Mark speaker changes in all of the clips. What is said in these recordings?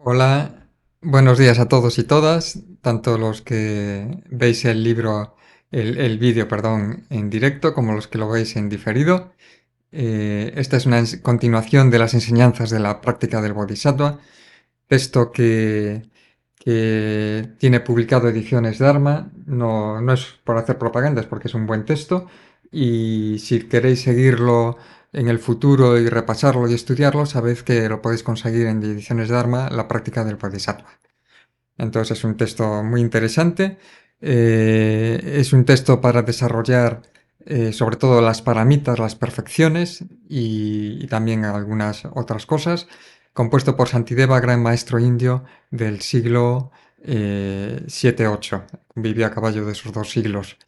Speaker 1: Hola, buenos días a todos y todas, tanto los que veis el libro, el vídeo, perdón, en directo, como los que lo veis en diferido. Esta es una continuación de las enseñanzas de la práctica del Bodhisattva, texto que tiene publicado Ediciones Dharma. No es por hacer propaganda, es porque es un buen texto. Y si queréis seguirlo en el futuro y repasarlo y estudiarlo, sabéis que lo podéis conseguir en Ediciones Dharma, la práctica del Bodhisattva. Entonces es un texto muy interesante. Es un texto para desarrollar sobre todo las paramitas, las perfecciones y también algunas otras cosas, compuesto por Santideva, gran maestro indio del siglo 7-8. Vivió a caballo de esos dos siglos.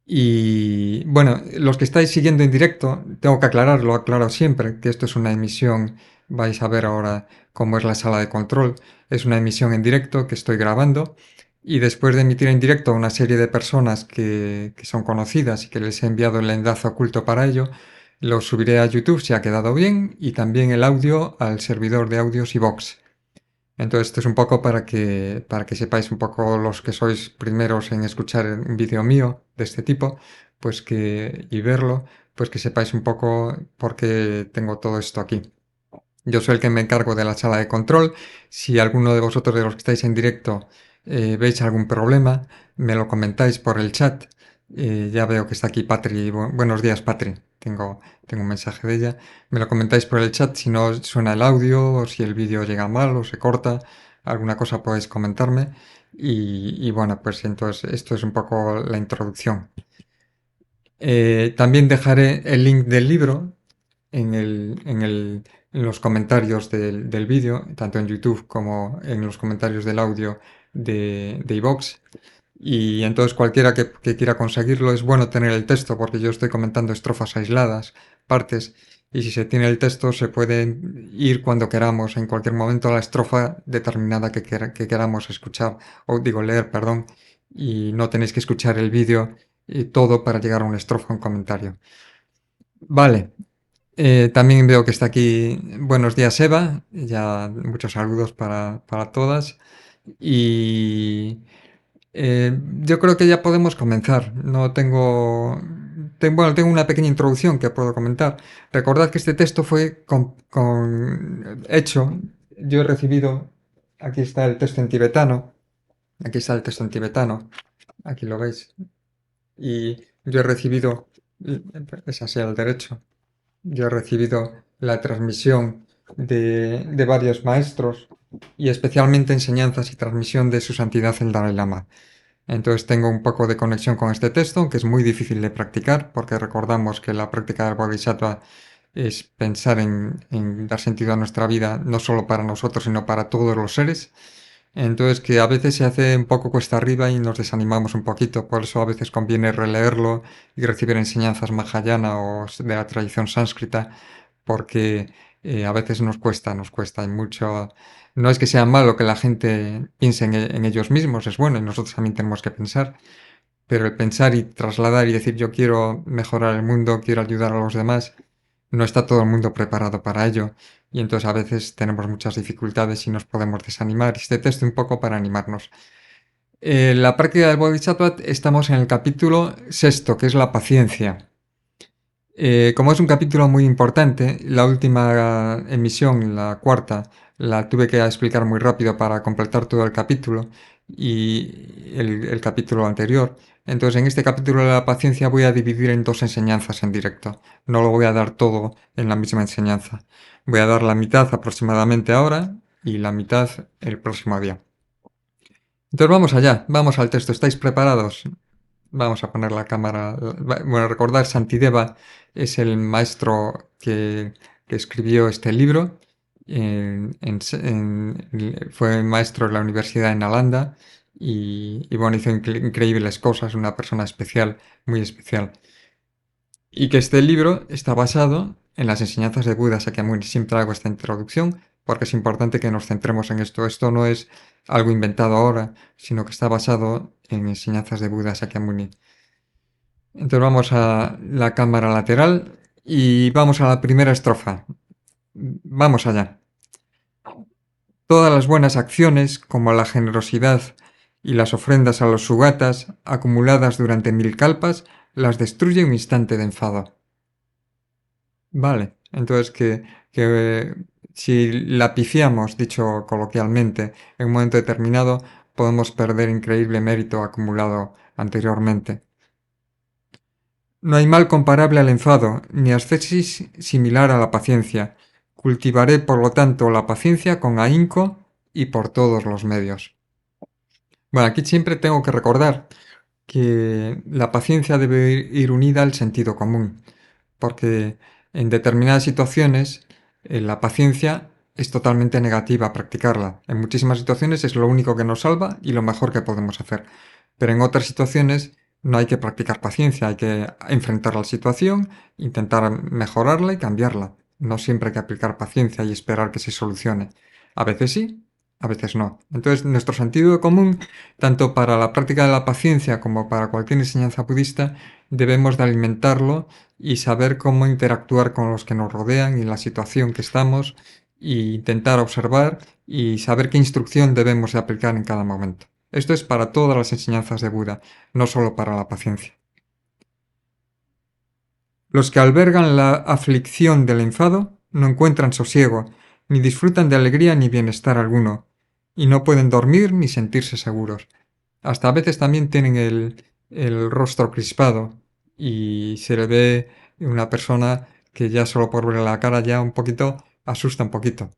Speaker 1: Y bueno, los que estáis siguiendo en directo, tengo que aclarar, lo aclaro siempre, que esto es una emisión, vais a ver ahora cómo es la sala de control, es una emisión en directo que estoy grabando y después de emitir en directo a una serie de personas que son conocidas y que les he enviado el enlace oculto para ello, lo subiré a YouTube si ha quedado bien y también el audio al servidor de audios iVoox. Entonces, esto es un poco para que sepáis un poco los que sois primeros en escuchar un vídeo mío de este tipo, pues y verlo, pues que sepáis un poco por qué tengo todo esto aquí. Yo soy el que me encargo de la sala de control. Si alguno de vosotros de los que estáis en directo veis algún problema, me lo comentáis por el chat. Ya veo que está aquí Patri. Buenos días, Patri. Tengo un mensaje de ella. Me lo comentáis por el chat si no suena el audio o si el vídeo llega mal o se corta. Alguna cosa podéis comentarme. Y bueno, pues entonces esto es un poco la introducción. También dejaré el link del libro en los comentarios del vídeo, tanto en YouTube como en los comentarios del audio de iVoox. Y entonces cualquiera que quiera conseguirlo es bueno tener el texto porque yo estoy comentando estrofas aisladas, partes, y si se tiene el texto se puede ir cuando queramos, en cualquier momento a la estrofa determinada que queramos escuchar, o digo leer, perdón, y no tenéis que escuchar el vídeo y todo para llegar a una estrofa, un comentario. Vale, también veo que está aquí. Buenos días, Eva. Ya muchos saludos para todas. Y yo creo que ya podemos comenzar. No bueno, tengo una pequeña introducción que puedo comentar. Recordad que este texto fue hecho. Yo he recibido. Aquí está el texto en tibetano. Aquí está el texto en tibetano. Aquí lo veis. Y yo he recibido. Es así al derecho. Yo he recibido la transmisión de varios maestros y especialmente enseñanzas y transmisión de su santidad el Dalai Lama. Entonces tengo un poco de conexión con este texto, que es muy difícil de practicar, porque recordamos que la práctica del Bodhisattva es pensar en dar sentido a nuestra vida, no solo para nosotros, sino para todos los seres. Entonces que a veces se hace un poco cuesta arriba y nos desanimamos un poquito, por eso a veces conviene releerlo y recibir enseñanzas mahayana o de la tradición sánscrita, porque a veces nos cuesta, hay mucho. No es que sea malo que la gente piense en ellos mismos, es bueno y nosotros también tenemos que pensar, pero el pensar y trasladar y decir yo quiero mejorar el mundo, quiero ayudar a los demás, no está todo el mundo preparado para ello y entonces a veces tenemos muchas dificultades y nos podemos desanimar. Este texto un poco para animarnos. La práctica del Bodhisattva estamos en el capítulo sexto, que es la paciencia. Como es un capítulo muy importante, la última emisión, la cuarta, la tuve que explicar muy rápido para completar todo el capítulo y el capítulo anterior. Entonces, en este capítulo de la paciencia voy a dividir en dos enseñanzas en directo. No lo voy a dar todo en la misma enseñanza. Voy a dar la mitad aproximadamente ahora y la mitad el próximo día. Entonces vamos allá, vamos al texto. ¿Estáis preparados? Vamos a poner la cámara. Bueno, recordar, Santideva es el maestro que escribió este libro. Fue maestro en la universidad en Nalanda y bueno, hizo increíbles cosas, una persona especial, muy especial. Y que este libro está basado en las enseñanzas de Buda Sakyamuni. Siempre hago esta introducción porque es importante que nos centremos en esto. Esto no es algo inventado ahora, sino que está basado en enseñanzas de Buda Sakyamuni. Entonces vamos a la cámara lateral y vamos a la primera estrofa. Vamos allá. Todas las buenas acciones, como la generosidad y las ofrendas a los sugatas, acumuladas durante 1000 kalpas, las destruye un instante de enfado. Vale, entonces que si la pifiamos, dicho coloquialmente, en un momento determinado, podemos perder increíble mérito acumulado anteriormente. No hay mal comparable al enfado, ni ascesis similar a la paciencia. Cultivaré, por lo tanto, la paciencia con ahínco y por todos los medios. Bueno, aquí siempre tengo que recordar que la paciencia debe ir unida al sentido común, porque en determinadas situaciones la paciencia es totalmente negativa practicarla. En muchísimas situaciones es lo único que nos salva y lo mejor que podemos hacer. Pero en otras situaciones no hay que practicar paciencia, hay que enfrentar la situación, intentar mejorarla y cambiarla. No siempre hay que aplicar paciencia y esperar que se solucione. A veces sí, a veces no. Entonces, nuestro sentido común, tanto para la práctica de la paciencia como para cualquier enseñanza budista, debemos de alimentarlo y saber cómo interactuar con los que nos rodean y la situación que estamos e intentar observar y saber qué instrucción debemos de aplicar en cada momento. Esto es para todas las enseñanzas de Buda, no solo para la paciencia. Los que albergan la aflicción del enfado no encuentran sosiego, ni disfrutan de alegría ni bienestar alguno, y no pueden dormir ni sentirse seguros. Hasta a veces también tienen el rostro crispado y se le ve una persona que ya solo por ver la cara ya un poquito asusta un poquito.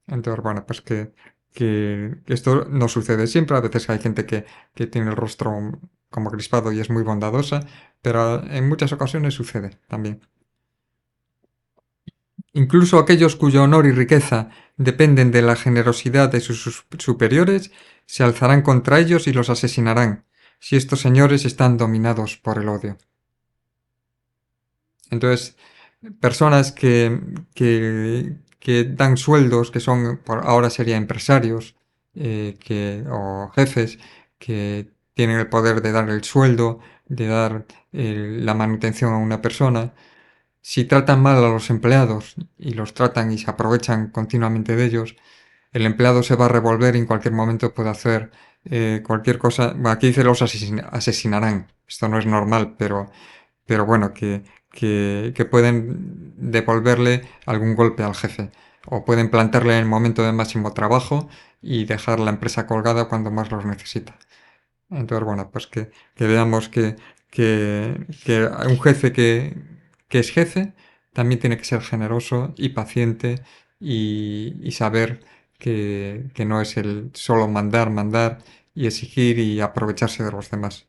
Speaker 1: Entonces, bueno, pues que esto no sucede siempre. A veces hay gente que tiene el rostro como crispado y es muy bondadosa, pero en muchas ocasiones sucede también. Incluso aquellos cuyo honor y riqueza dependen de la generosidad de sus superiores, se alzarán contra ellos y los asesinarán, si estos señores están dominados por el odio. Entonces, personas que dan sueldos, que son, por ahora sería empresarios o jefes, que tienen el poder de dar el sueldo, de dar la manutención a una persona, si tratan mal a los empleados y los tratan y se aprovechan continuamente de ellos, el empleado se va a revolver y en cualquier momento puede hacer cualquier cosa. Bueno, aquí dice los asesinarán. Esto no es normal, pero bueno, que pueden devolverle algún golpe al jefe. O pueden plantarle en el momento de máximo trabajo y dejar la empresa colgada cuando más los necesita. Entonces, bueno, pues que veamos que un jefe que es jefe también tiene que ser generoso y paciente y saber que no es el solo mandar, mandar y exigir y aprovecharse de los demás.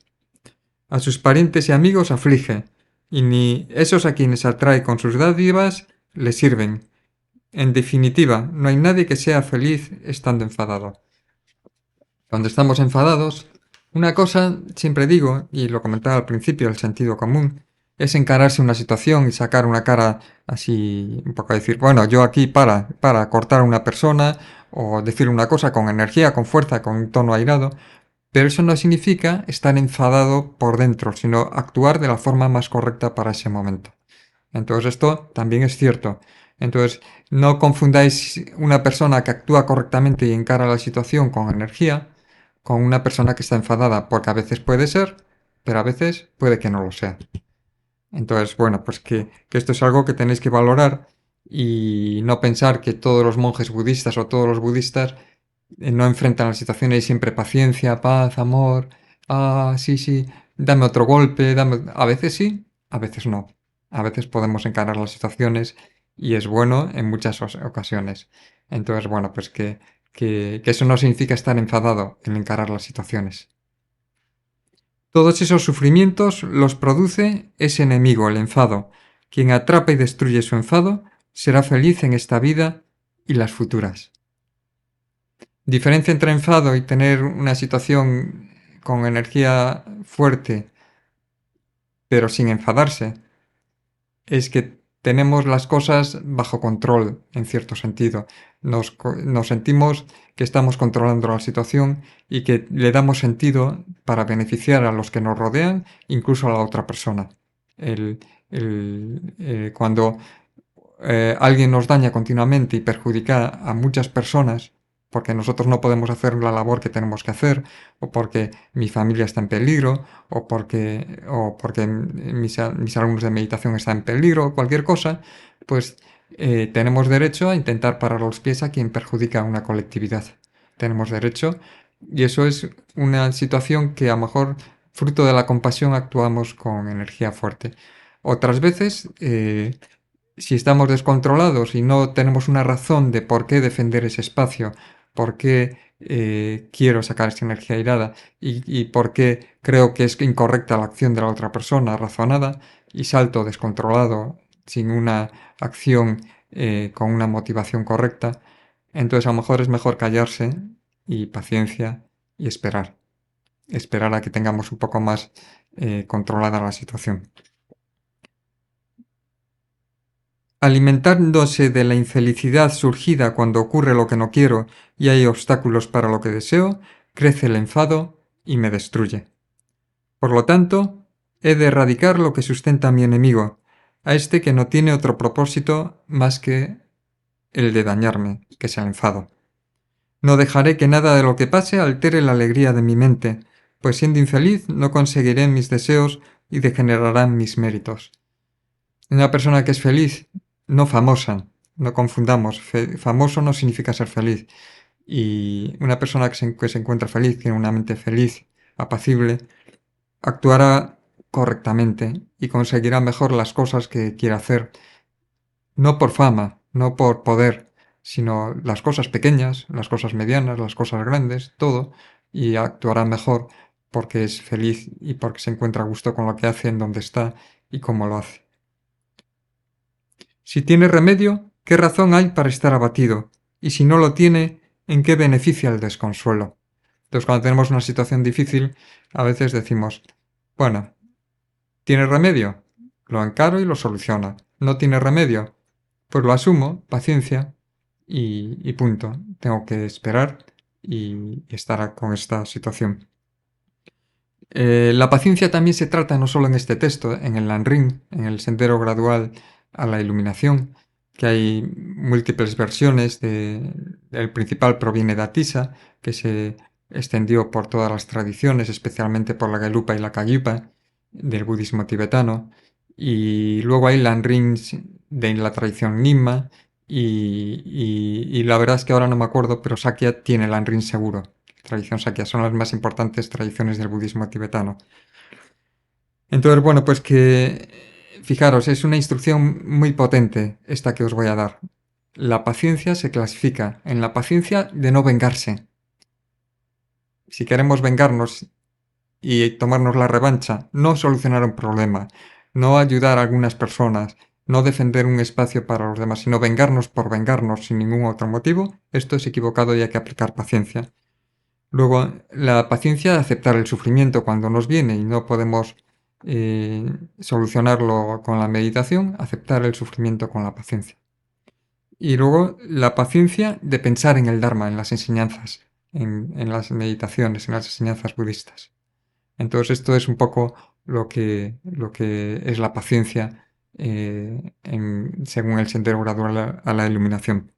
Speaker 1: A sus parientes y amigos aflige, y ni esos a quienes atrae con sus dádivas le sirven. En definitiva, no hay nadie que sea feliz estando enfadado. Cuando estamos enfadados, una cosa, siempre digo, y lo comentaba al principio, el sentido común, es encararse una situación y sacar una cara así, un poco decir, bueno, yo aquí para cortar a una persona o decir una cosa con energía, con fuerza, con un tono airado, pero eso no significa estar enfadado por dentro, sino actuar de la forma más correcta para ese momento. Entonces esto también es cierto. Entonces no confundáis una persona que actúa correctamente y encara la situación con energía con una persona que está enfadada, porque a veces puede ser, pero a veces puede que no lo sea. Entonces, bueno, pues que esto es algo que tenéis que valorar y no pensar que todos los monjes budistas o todos los budistas no enfrentan las situaciones y siempre paciencia, paz, amor, ah, sí, sí, dame otro golpe, dame... A veces sí, a veces no. A veces podemos encarar las situaciones y es bueno en muchas ocasiones. Entonces, bueno, pues que eso no significa estar enfadado en encarar las situaciones. Todos esos sufrimientos los produce ese enemigo, el enfado. Quien atrapa y destruye su enfado será feliz en esta vida y las futuras. Diferencia entre enfado y tener una situación con energía fuerte, pero sin enfadarse, es que tenemos las cosas bajo control, en cierto sentido. Nos sentimos que estamos controlando la situación y que le damos sentido para beneficiar a los que nos rodean, incluso a la otra persona. Cuando alguien nos daña continuamente y perjudica a muchas personas, porque nosotros no podemos hacer la labor que tenemos que hacer, o porque mi familia está en peligro, o porque mis alumnos de meditación están en peligro, cualquier cosa, pues tenemos derecho a intentar parar los pies a quien perjudica a una colectividad. Tenemos derecho, y eso es una situación que a lo mejor, fruto de la compasión, actuamos con energía fuerte. Otras veces, si estamos descontrolados y no tenemos una razón de por qué defender ese espacio, por qué quiero sacar esa energía irada y por qué creo que es incorrecta la acción de la otra persona, razonada, y salto descontrolado sin una acción con una motivación correcta, entonces a lo mejor es mejor callarse y paciencia y esperar. Esperar a que tengamos un poco más controlada la situación. Alimentándose de la infelicidad surgida cuando ocurre lo que no quiero y hay obstáculos para lo que deseo, crece el enfado y me destruye. Por lo tanto, he de erradicar lo que sustenta a mi enemigo, a este que no tiene otro propósito más que el de dañarme, que es el enfado. No dejaré que nada de lo que pase altere la alegría de mi mente, pues siendo infeliz no conseguiré mis deseos y degenerarán mis méritos. Una persona que es feliz, no famosa, no confundamos, famoso no significa ser feliz. Y una persona que se encuentra feliz, tiene una mente feliz, apacible, actuará correctamente y conseguirá mejor las cosas que quiere hacer, no por fama, no por poder, sino las cosas pequeñas, las cosas medianas, las cosas grandes, todo, y actuará mejor porque es feliz y porque se encuentra a gusto con lo que hace, en donde está y cómo lo hace. Si tiene remedio, ¿qué razón hay para estar abatido? Y si no lo tiene, ¿en qué beneficia el desconsuelo? Entonces, cuando tenemos una situación difícil, a veces decimos, bueno, ¿tiene remedio? Lo encaro y lo soluciono. ¿No tiene remedio? Pues lo asumo, paciencia y punto. Tengo que esperar y estar con esta situación. La paciencia también se trata no solo en este texto, en el Lanrin, en el sendero gradual a la iluminación, que hay múltiples versiones. El principal proviene de Atisa, que se extendió por todas las tradiciones, especialmente por la Gelupa y la Kagyupa del budismo tibetano. Y luego hay Lanrins de la tradición Nyingma, y la verdad es que ahora no me acuerdo, pero Sakya tiene Lanrin seguro. Tradición Sakya son las más importantes tradiciones del budismo tibetano. Entonces, bueno, pues que fijaros, es una instrucción muy potente esta que os voy a dar. La paciencia se clasifica en la paciencia de no vengarse. Si queremos vengarnos y tomarnos la revancha, no solucionar un problema, no ayudar a algunas personas, no defender un espacio para los demás, sino vengarnos por vengarnos sin ningún otro motivo, esto es equivocado y hay que aplicar paciencia. Luego, la paciencia de aceptar el sufrimiento cuando nos viene y no podemos solucionarlo con la meditación, aceptar el sufrimiento con la paciencia. Y luego, la paciencia de pensar en el Dharma, en las enseñanzas, en las meditaciones, en las enseñanzas budistas. Entonces, esto es un poco lo que es la paciencia según el sendero gradual a la iluminación.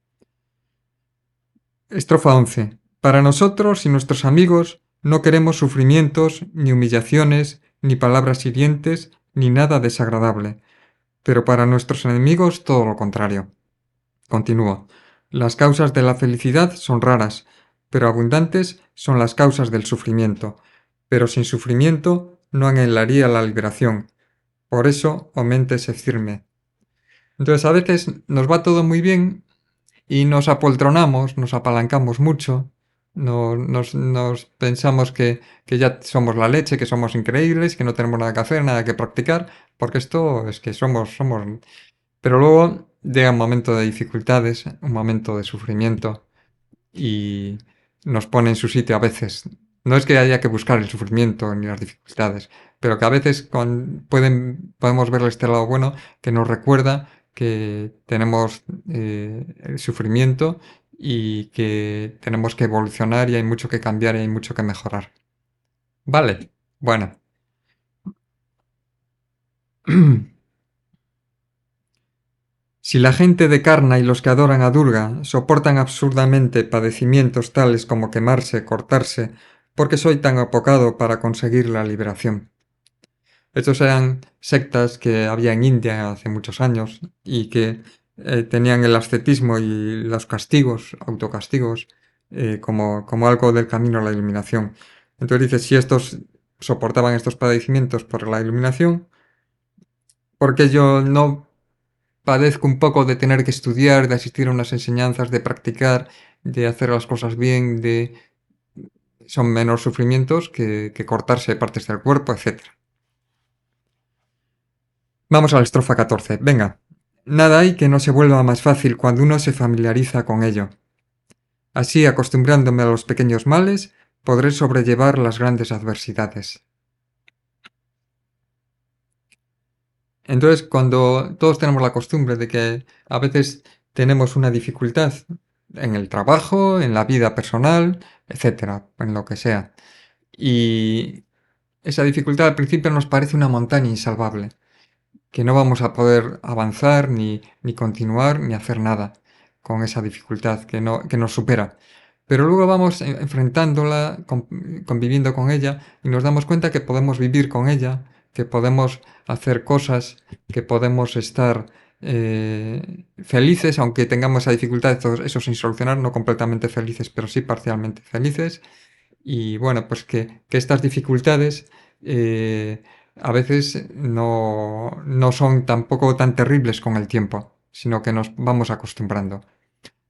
Speaker 1: Estrofa 11. Para nosotros y nuestros amigos no queremos sufrimientos, ni humillaciones, ni palabras hirientes, ni nada desagradable. Pero para nuestros enemigos todo lo contrario. Continúo. Las causas de la felicidad son raras, pero abundantes son las causas del sufrimiento. Pero sin sufrimiento no anhelaría la liberación. Por eso, o mente se firme. Entonces a veces nos va todo muy bien y nos apoltronamos, nos apalancamos mucho, nos pensamos que ya somos la leche, que somos increíbles, que no tenemos nada que hacer, nada que practicar, porque esto es que somos. Pero luego llega un momento de dificultades, un momento de sufrimiento y nos pone en su sitio a veces. No es que haya que buscar el sufrimiento ni las dificultades, pero que a veces podemos verle este lado bueno que nos recuerda que tenemos el sufrimiento y que tenemos que evolucionar y hay mucho que cambiar y hay mucho que mejorar. Vale, bueno. Si la gente de Karna y los que adoran a Durga soportan absurdamente padecimientos tales como quemarse, cortarse, ¿por qué soy tan apocado para conseguir la liberación? Estos eran sectas que había en India hace muchos años y que tenían el ascetismo y los castigos, autocastigos, como algo del camino a la iluminación. Entonces dice, si estos soportaban estos padecimientos por la iluminación, ¿por qué yo no padezco un poco de tener que estudiar, de asistir a unas enseñanzas, de practicar, de hacer las cosas bien, de son menos sufrimientos que cortarse partes del cuerpo, etcétera? Vamos a la estrofa 14. Venga. Nada hay que no se vuelva más fácil cuando uno se familiariza con ello. Así, acostumbrándome a los pequeños males, podré sobrellevar las grandes adversidades. Entonces, cuando todos tenemos la costumbre de que a veces tenemos una dificultad en el trabajo, en la vida personal, etcétera, en lo que sea, y esa dificultad al principio nos parece una montaña insalvable, que no vamos a poder avanzar, ni continuar, ni hacer nada con esa dificultad que nos supera. Pero luego vamos enfrentándola, conviviendo con ella, y nos damos cuenta que podemos vivir con ella, que podemos hacer cosas, que podemos estar felices, aunque tengamos esa dificultad, eso sin solucionar, no completamente felices, pero sí parcialmente felices. Y bueno, pues que estas dificultades a veces no son tampoco tan terribles con el tiempo, sino que nos vamos acostumbrando.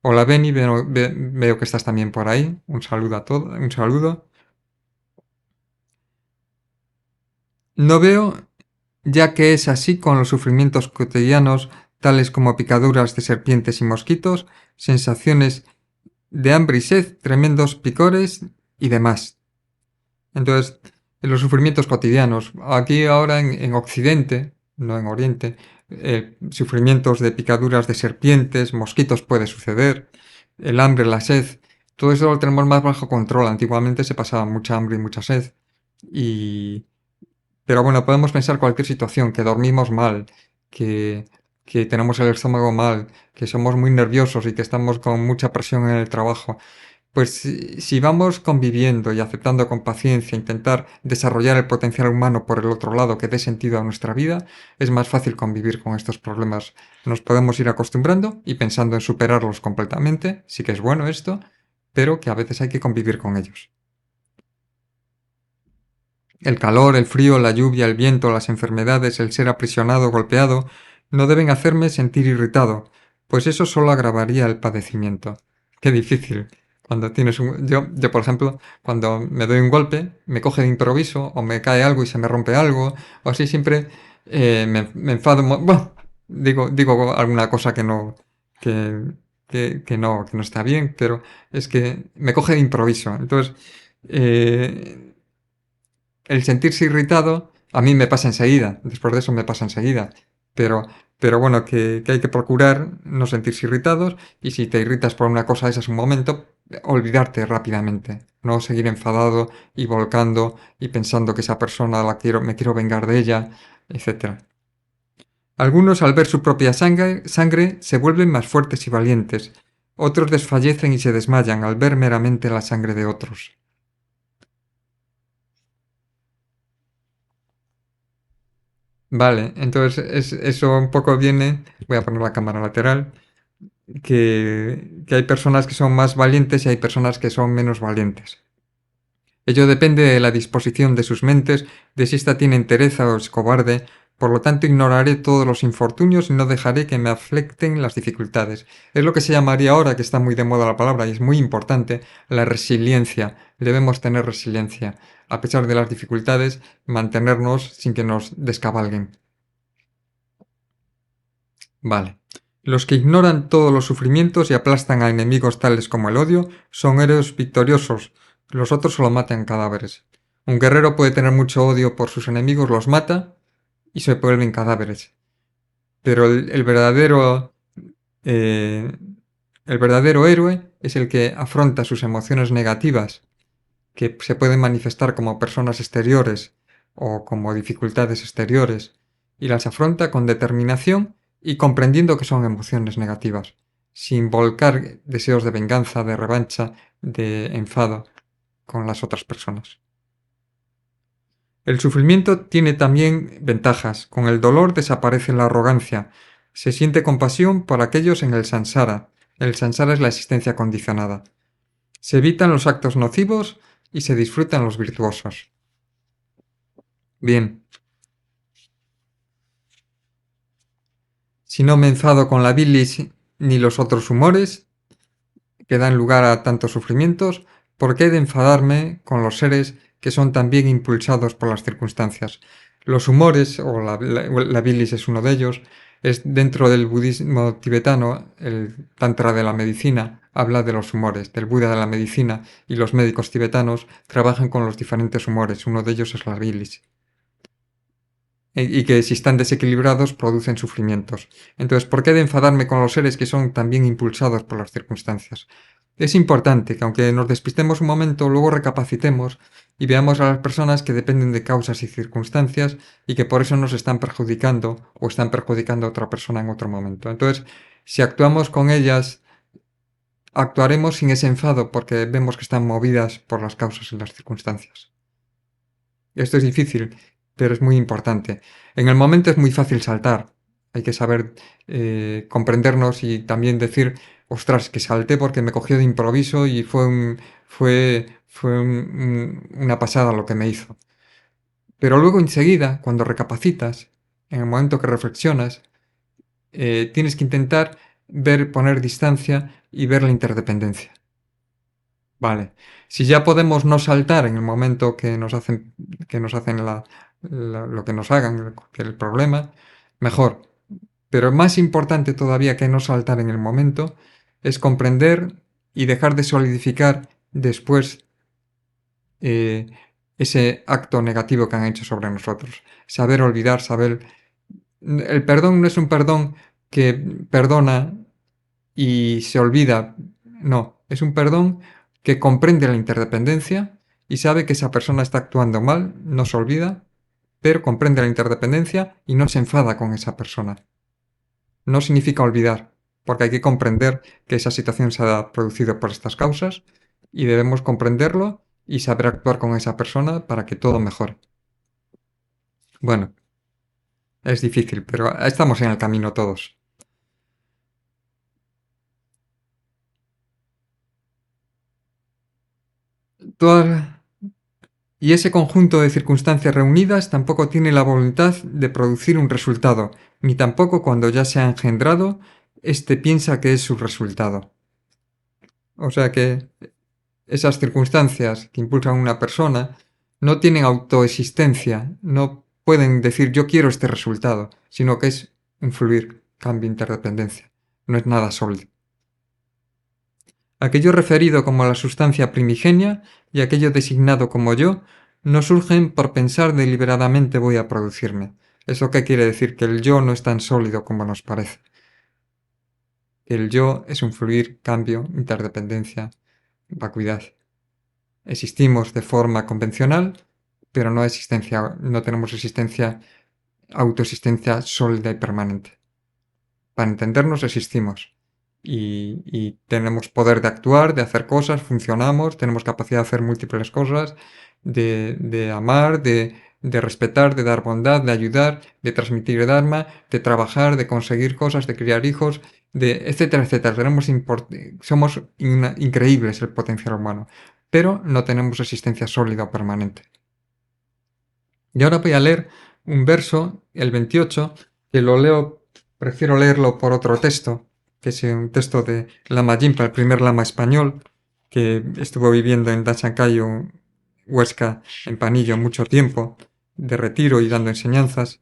Speaker 1: Hola Beni, veo que estás también por ahí. Un saludo a todos, un saludo. No veo, ya que es así con los sufrimientos cotidianos, tales como picaduras de serpientes y mosquitos, sensaciones de hambre y sed, tremendos picores y demás. Entonces, en los sufrimientos cotidianos, aquí ahora en Occidente, no en Oriente, sufrimientos de picaduras de serpientes, mosquitos puede suceder, el hambre, la sed, todo eso lo tenemos más bajo control. Antiguamente se pasaba mucha hambre y mucha sed. Y... Pero bueno, podemos pensar cualquier situación, que dormimos mal, que, que tenemos el estómago mal, que somos muy nerviosos y que estamos con mucha presión en el trabajo. Pues si vamos conviviendo y aceptando con paciencia, intentar desarrollar el potencial humano por el otro lado que dé sentido a nuestra vida, es más fácil convivir con estos problemas. Nos podemos ir acostumbrando y pensando en superarlos completamente, sí que es bueno esto, pero que a veces hay que convivir con ellos. El calor, el frío, la lluvia, el viento, las enfermedades, el ser aprisionado, golpeado, no deben hacerme sentir irritado, pues eso solo agravaría el padecimiento. Qué difícil. Cuando tienes un... Yo, por ejemplo, cuando me doy un golpe, me coge de improviso, o me cae algo y se me rompe algo, o así siempre me enfado. Bueno, digo alguna cosa que, que no está bien, pero es que me coge de improviso. Entonces, eh, el sentirse irritado a mí me pasa enseguida, después de eso me pasa enseguida, pero, pero bueno, que hay que procurar no sentirse irritados y si te irritas por una cosa esa es un momento, olvidarte rápidamente, no seguir enfadado y volcando y pensando que esa persona me quiero vengar de ella, etcétera. Algunos al ver su propia sangre se vuelven más fuertes y valientes, otros desfallecen y se desmayan al ver meramente la sangre de otros. Vale, entonces eso un poco viene, voy a poner la cámara lateral, que hay personas que son más valientes y hay personas que son menos valientes. Ello depende de la disposición de sus mentes, de si ésta tiene entereza o es cobarde, por lo tanto ignoraré todos los infortunios y no dejaré que me afecten las dificultades. Es lo que se llamaría ahora, que está muy de moda la palabra y es muy importante, la resiliencia. Debemos tener resiliencia. A pesar de las dificultades, mantenernos sin que nos descabalguen. Vale. Los que ignoran todos los sufrimientos y aplastan a enemigos tales como el odio son héroes victoriosos. Los otros solo matan cadáveres. Un guerrero puede tener mucho odio por sus enemigos, los mata y se vuelven cadáveres. Pero eh, el verdadero héroe es el que afronta sus emociones negativas, que se pueden manifestar como personas exteriores o como dificultades exteriores, y las afronta con determinación y comprendiendo que son emociones negativas, sin volcar deseos de venganza, de revancha, de enfado con las otras personas. El sufrimiento tiene también ventajas. Con el dolor desaparece la arrogancia. Se siente compasión por aquellos en el samsara. El samsara es la existencia condicionada. Se evitan los actos nocivos y se disfrutan los virtuosos. Bien. Si no me enfado con la bilis ni los otros humores que dan lugar a tantos sufrimientos, ¿por qué he de enfadarme con los seres que son también impulsados por las circunstancias? Los humores, o la bilis es uno de ellos, es dentro del budismo tibetano, el tantra de la medicina habla de los humores, del Buda de la medicina, y los médicos tibetanos trabajan con los diferentes humores, uno de ellos es la bilis. Y que si están desequilibrados producen sufrimientos. Entonces, ¿por qué he de enfadarme con los seres que son también impulsados por las circunstancias? Es importante que aunque nos despistemos un momento, luego recapacitemos y veamos a las personas que dependen de causas y circunstancias y que por eso nos están perjudicando o están perjudicando a otra persona en otro momento. Entonces, si actuamos con ellas, actuaremos sin ese enfado porque vemos que están movidas por las causas y las circunstancias. Esto es difícil, pero es muy importante. En el momento es muy fácil saltar. Hay que saber comprendernos y también decir, ostras, que salté porque me cogió de improviso y una pasada lo que me hizo. Pero luego enseguida, cuando recapacitas, en el momento que reflexionas, tienes que intentar poner distancia y ver la interdependencia. Vale. Si ya podemos no saltar en el momento que nos hacen lo que nos hagan, el problema, mejor. Pero más importante todavía que no saltar en el momento es comprender y dejar de solidificar después eh, ese acto negativo que han hecho sobre nosotros. Saber olvidar, saber... El perdón no es un perdón que perdona y se olvida. No, es un perdón que comprende la interdependencia y sabe que esa persona está actuando mal, no se olvida, pero comprende la interdependencia y no se enfada con esa persona. No significa olvidar, porque hay que comprender que esa situación se ha producido por estas causas y debemos comprenderlo y saber actuar con esa persona para que todo mejore. Bueno, es difícil, pero estamos en el camino todos. Y ese conjunto de circunstancias reunidas tampoco tiene la voluntad de producir un resultado, ni tampoco cuando ya se ha engendrado, éste piensa que es su resultado. O sea que esas circunstancias que impulsan a una persona no tienen autoexistencia, no pueden decir yo quiero este resultado, sino que es un fluir, cambio, interdependencia. No es nada sólido. Aquello referido como la sustancia primigenia y aquello designado como yo no surgen por pensar deliberadamente voy a producirme. ¿Eso qué quiere decir? Que el yo no es tan sólido como nos parece. El yo es un fluir, cambio, interdependencia, vacuidad. Existimos de forma convencional, pero no tenemos autoexistencia sólida y permanente. Para entendernos existimos y tenemos poder de actuar, de hacer cosas, funcionamos, tenemos capacidad de hacer múltiples cosas, de amar, de respetar, de dar bondad, de ayudar, de transmitir dharma, de trabajar, de conseguir cosas, de criar hijos, etcétera, etcétera. Somos increíbles el potencial humano, pero no tenemos existencia sólida o permanente. Y ahora voy a leer un verso, el 28, que prefiero leerlo por otro texto, que es un texto de Lama Yinpa, el primer lama español, que estuvo viviendo en Dachacayo, Huesca, en Panillo, mucho tiempo, de retiro y dando enseñanzas,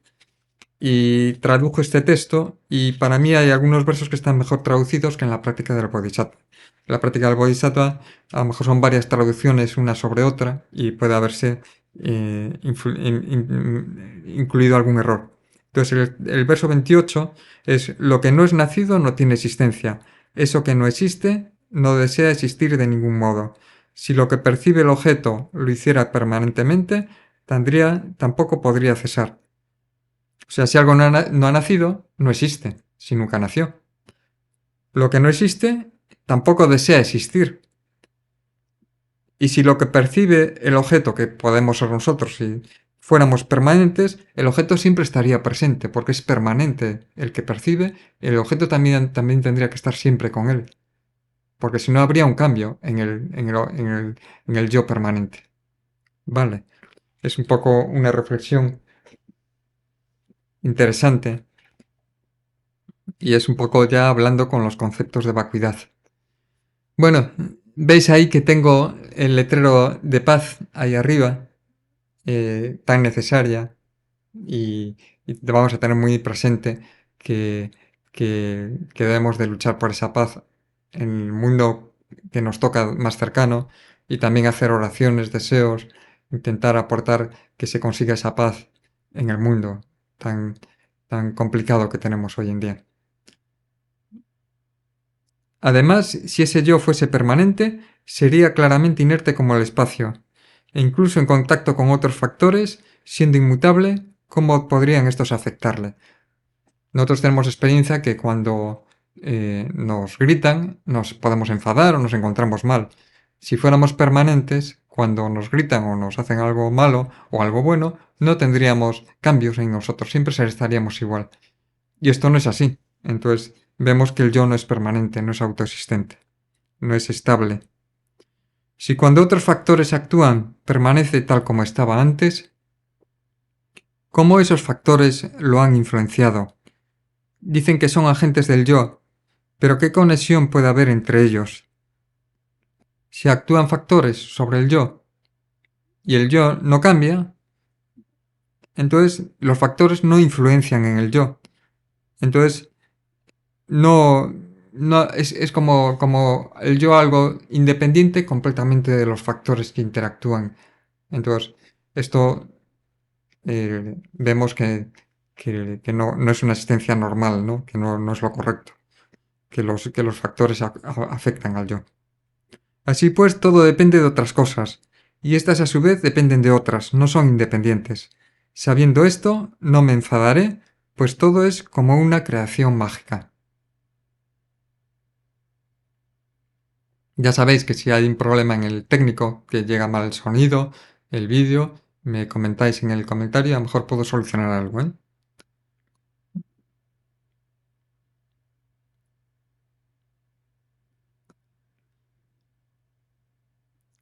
Speaker 1: y tradujo este texto, y para mí hay algunos versos que están mejor traducidos que en la práctica del Bodhisattva. En la práctica del Bodhisattva a lo mejor son varias traducciones una sobre otra, y puede haberse incluido algún error. Entonces el verso 28 es lo que no es nacido no tiene existencia. Eso que no existe no desea existir de ningún modo. Si lo que percibe el objeto lo hiciera permanentemente, tampoco podría cesar. O sea, si algo no ha nacido, no existe. si nunca nació. Lo que no existe tampoco desea existir. Y si lo que percibe el objeto, que podemos ser nosotros si fuéramos permanentes, el objeto siempre estaría presente, porque es permanente el que percibe, el objeto también tendría que estar siempre con él, porque si no habría un cambio en el yo permanente. Vale, es un poco una reflexión interesante y es un poco ya hablando con los conceptos de vacuidad. Bueno, veis ahí que tengo el letrero de paz ahí arriba, tan necesaria, y vamos a tener muy presente que, que debemos de luchar por esa paz en el mundo que nos toca más cercano y también hacer oraciones, deseos, intentar aportar que se consiga esa paz en el mundo tan complicado que tenemos hoy en día. Además, si ese yo fuese permanente, sería claramente inerte como el espacio, e incluso en contacto con otros factores, siendo inmutable, ¿cómo podrían estos afectarle? Nosotros tenemos experiencia que cuando nos gritan, nos podemos enfadar o nos encontramos mal. Si fuéramos permanentes, cuando nos gritan o nos hacen algo malo o algo bueno, no tendríamos cambios en nosotros, siempre estaríamos igual. Y esto no es así. Entonces vemos que el yo no es permanente, no es autoexistente, no es estable. Si cuando otros factores actúan permanece tal como estaba antes, ¿cómo esos factores lo han influenciado? Dicen que son agentes del yo, pero ¿qué conexión puede haber entre ellos? Si actúan factores sobre el yo y el yo no cambia, entonces los factores no influencian en el yo. Entonces no, es como el yo algo independiente completamente de los factores que interactúan. Entonces, esto vemos que no es una existencia normal, ¿no? Que no es lo correcto, que los factores afectan al yo. Así pues, todo depende de otras cosas, y estas a su vez dependen de otras, no son independientes. Sabiendo esto, no me enfadaré, pues todo es como una creación mágica. Ya sabéis que si hay un problema en el técnico, que llega mal el sonido, el vídeo, me comentáis en el comentario y a lo mejor puedo solucionar algo, ¿eh?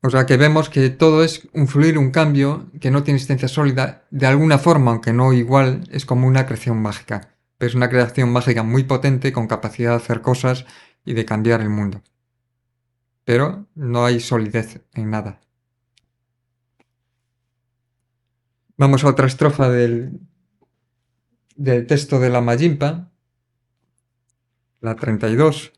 Speaker 1: O sea que vemos que todo es un fluir, un cambio, que no tiene existencia sólida, de alguna forma, aunque no igual, es como una creación mágica. Pero es una creación mágica muy potente, con capacidad de hacer cosas y de cambiar el mundo. Pero no hay solidez en nada. Vamos a otra estrofa del texto de la Mayimpa, la 32.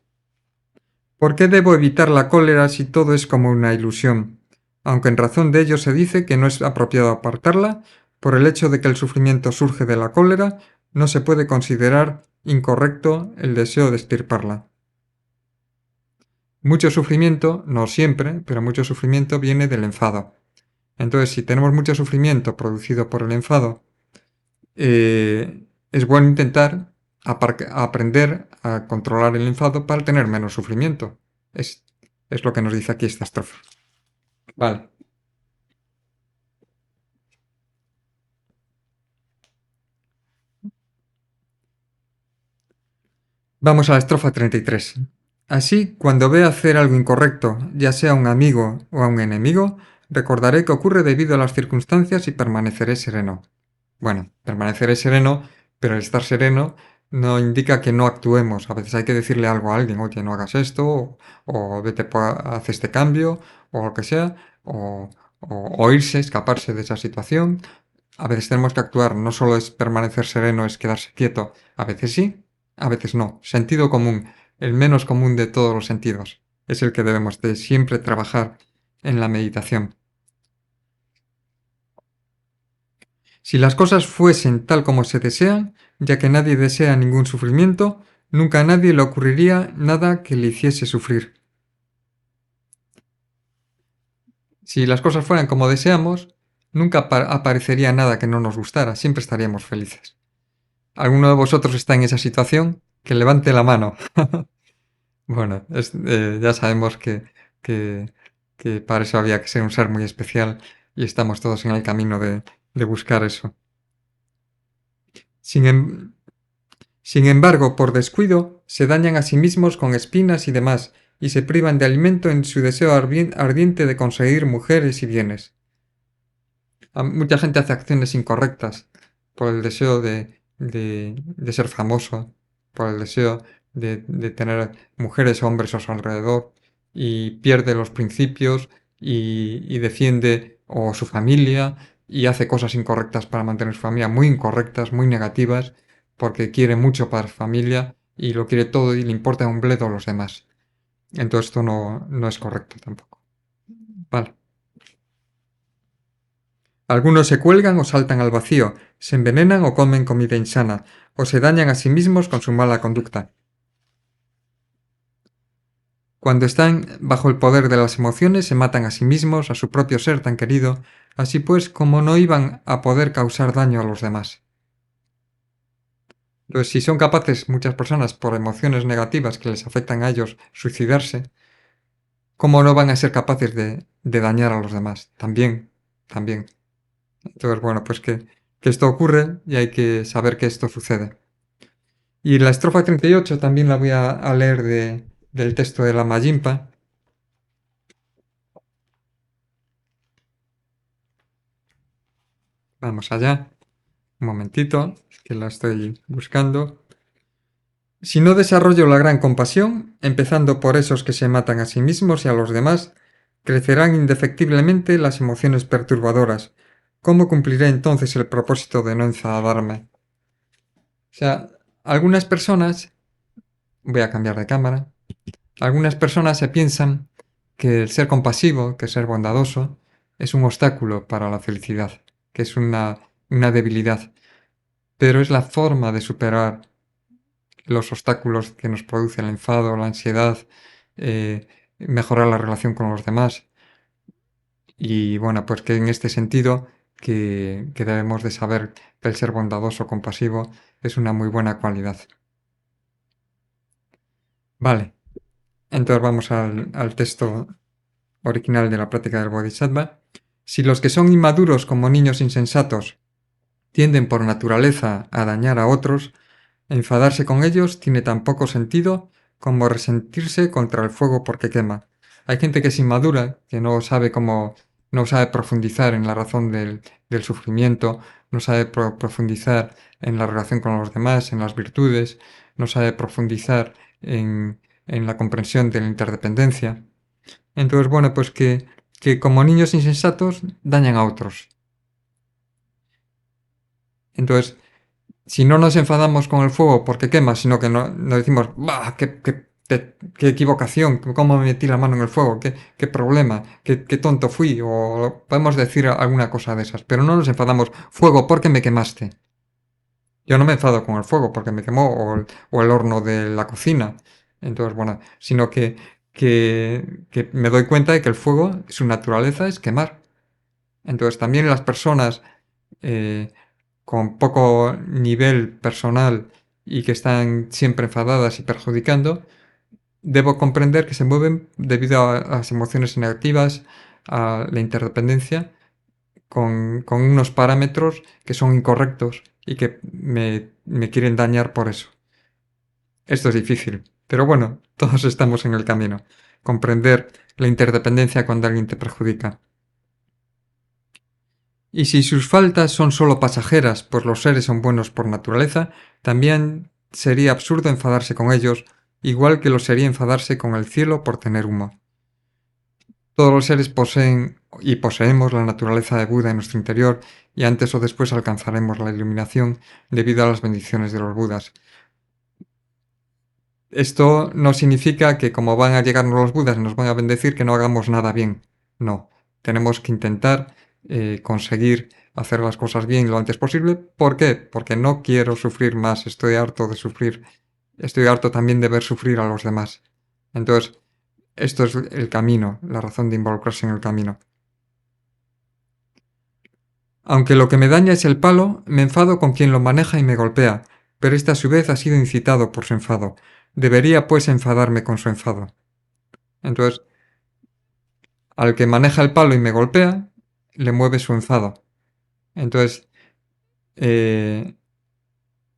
Speaker 1: ¿Por qué debo evitar la cólera si todo es como una ilusión? Aunque en razón de ello se dice que no es apropiado apartarla, por el hecho de que el sufrimiento surge de la cólera, no se puede considerar incorrecto el deseo de extirparla. Mucho sufrimiento, no siempre, pero mucho sufrimiento viene del enfado. Entonces, si tenemos mucho sufrimiento producido por el enfado, es bueno intentar aprender a controlar el enfado para tener menos sufrimiento. Es lo que nos dice aquí esta estrofa. Vale. Vamos a la estrofa 33. Así, cuando vea hacer algo incorrecto, ya sea a un amigo o a un enemigo, recordaré que ocurre debido a las circunstancias y permaneceré sereno. Bueno, permaneceré sereno, pero el estar sereno no indica que no actuemos. A veces hay que decirle algo a alguien, oye, no hagas esto, o vete, haz este cambio, o lo que sea, o irse, escaparse de esa situación. A veces tenemos que actuar, no solo es permanecer sereno, es quedarse quieto. A veces sí, a veces no. Sentido común, el menos común de todos los sentidos, es el que debemos de siempre trabajar en la meditación. Si las cosas fuesen tal como se desean, ya que nadie desea ningún sufrimiento, nunca a nadie le ocurriría nada que le hiciese sufrir. Si las cosas fueran como deseamos, nunca aparecería nada que no nos gustara, siempre estaríamos felices. ¿Alguno de vosotros está en esa situación? Que levante la mano. Bueno, ya sabemos que, que para eso había que ser un ser muy especial y estamos todos en el camino de buscar eso. Sin, em- Sin embargo, por descuido, se dañan a sí mismos con espinas y demás, y se privan de alimento en su deseo ardiente de conseguir mujeres y bienes. Mucha gente hace acciones incorrectas por el deseo de ser famoso, por el deseo de tener mujeres o hombres a su alrededor, y pierde los principios y defiende o su familia y hace cosas incorrectas para mantener su familia, muy incorrectas, muy negativas, porque quiere mucho para su familia y lo quiere todo y le importa un bledo a los demás. Entonces esto no es correcto tampoco. Vale. Algunos se cuelgan o saltan al vacío, se envenenan o comen comida insana, o se dañan a sí mismos con su mala conducta. Cuando están bajo el poder de las emociones, se matan a sí mismos, a su propio ser tan querido, así pues como no iban a poder causar daño a los demás. Entonces, si son capaces muchas personas, por emociones negativas que les afectan a ellos, suicidarse, ¿cómo no van a ser capaces de dañar a los demás? También, también. Entonces, bueno, pues que esto ocurre y hay que saber que esto sucede. Y la estrofa 38 también la voy a leer del texto de la Mayimpa. Vamos allá. Un momentito, que la estoy buscando. Si no desarrollo la gran compasión, empezando por esos que se matan a sí mismos y a los demás, crecerán indefectiblemente las emociones perturbadoras. ¿Cómo cumpliré entonces el propósito de no enfadarme? O sea, algunas personas, voy a cambiar de cámara, algunas personas se piensan que el ser compasivo, que ser bondadoso, es un obstáculo para la felicidad, que es una debilidad, pero es la forma de superar los obstáculos que nos produce el enfado, la ansiedad, mejorar la relación con los demás. Y bueno, pues que en este sentido que debemos de saber que el ser bondadoso, compasivo, es una muy buena cualidad. Vale, entonces vamos al texto original de la práctica del Bodhisattva. Si los que son inmaduros como niños insensatos tienden por naturaleza a dañar a otros, enfadarse con ellos tiene tan poco sentido como resentirse contra el fuego porque quema. Hay gente que es inmadura, que no sabe profundizar en la razón del sufrimiento, no sabe profundizar en la relación con los demás, en las virtudes, no sabe profundizar en la comprensión de la interdependencia. Entonces, bueno, pues que como niños insensatos dañan a otros. Entonces, si no nos enfadamos con el fuego porque quema, sino que no decimos, ¡bah! Qué equivocación! ¿Cómo me metí la mano en el fuego? ¿Qué problema? ¿Qué tonto fui? O podemos decir alguna cosa de esas. Pero no nos enfadamos, fuego, ¿por qué me quemaste? Yo no me enfado con el fuego porque me quemó o el horno de la cocina. Entonces, bueno, sino que me doy cuenta de que el fuego, su naturaleza es quemar. Entonces, también las personas eh, con poco nivel personal y que están siempre enfadadas y perjudicando, debo comprender que se mueven debido a las emociones negativas, a la interdependencia, con unos parámetros que son incorrectos y que me quieren dañar por eso. Esto es difícil, pero bueno, todos estamos en el camino. Comprender la interdependencia cuando alguien te perjudica. Y si sus faltas son sólo pasajeras, pues los seres son buenos por naturaleza, también sería absurdo enfadarse con ellos, igual que lo sería enfadarse con el cielo por tener humo. Todos los seres poseen y poseemos la naturaleza de Buda en nuestro interior y antes o después alcanzaremos la iluminación debido a las bendiciones de los Budas. Esto no significa que como van a llegarnos los Budas y nos van a bendecir que no hagamos nada bien. No, tenemos que intentar conseguir hacer las cosas bien lo antes posible. ¿Por qué? Porque no quiero sufrir más, estoy harto de sufrir, estoy harto también de ver sufrir a los demás. Entonces, esto es el camino, la razón de involucrarse en el camino. Aunque lo que me daña es el palo, me enfado con quien lo maneja y me golpea. pero este a su vez ha sido incitado por su enfado. Debería pues enfadarme con su enfado. Entonces, al que maneja el palo y me golpea, le mueve su enfado. Entonces, eh,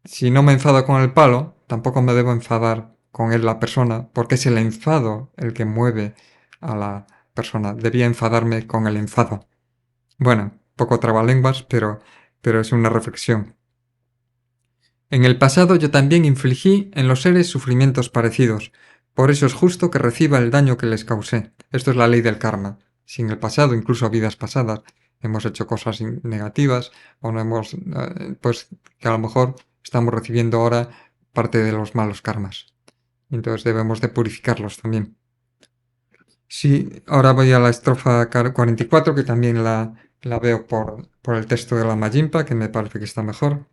Speaker 1: si no me enfado con el palo, tampoco me debo enfadar con él la persona, porque es el enfado el que mueve a la persona. Debía enfadarme con el enfado. Bueno, poco trabalenguas, pero es una reflexión. En el pasado yo también infligí en los seres sufrimientos parecidos. Por eso es justo que reciba el daño que les causé. Esto es la ley del karma. Si en el pasado, incluso vidas pasadas, hemos hecho cosas negativas o no hemos, pues que a lo mejor estamos recibiendo ahora parte de los malos karmas. Entonces debemos de purificarlos también. Sí, ahora voy a la estrofa 44, que también la veo por el texto de la Mayimpa, que me parece que está mejor.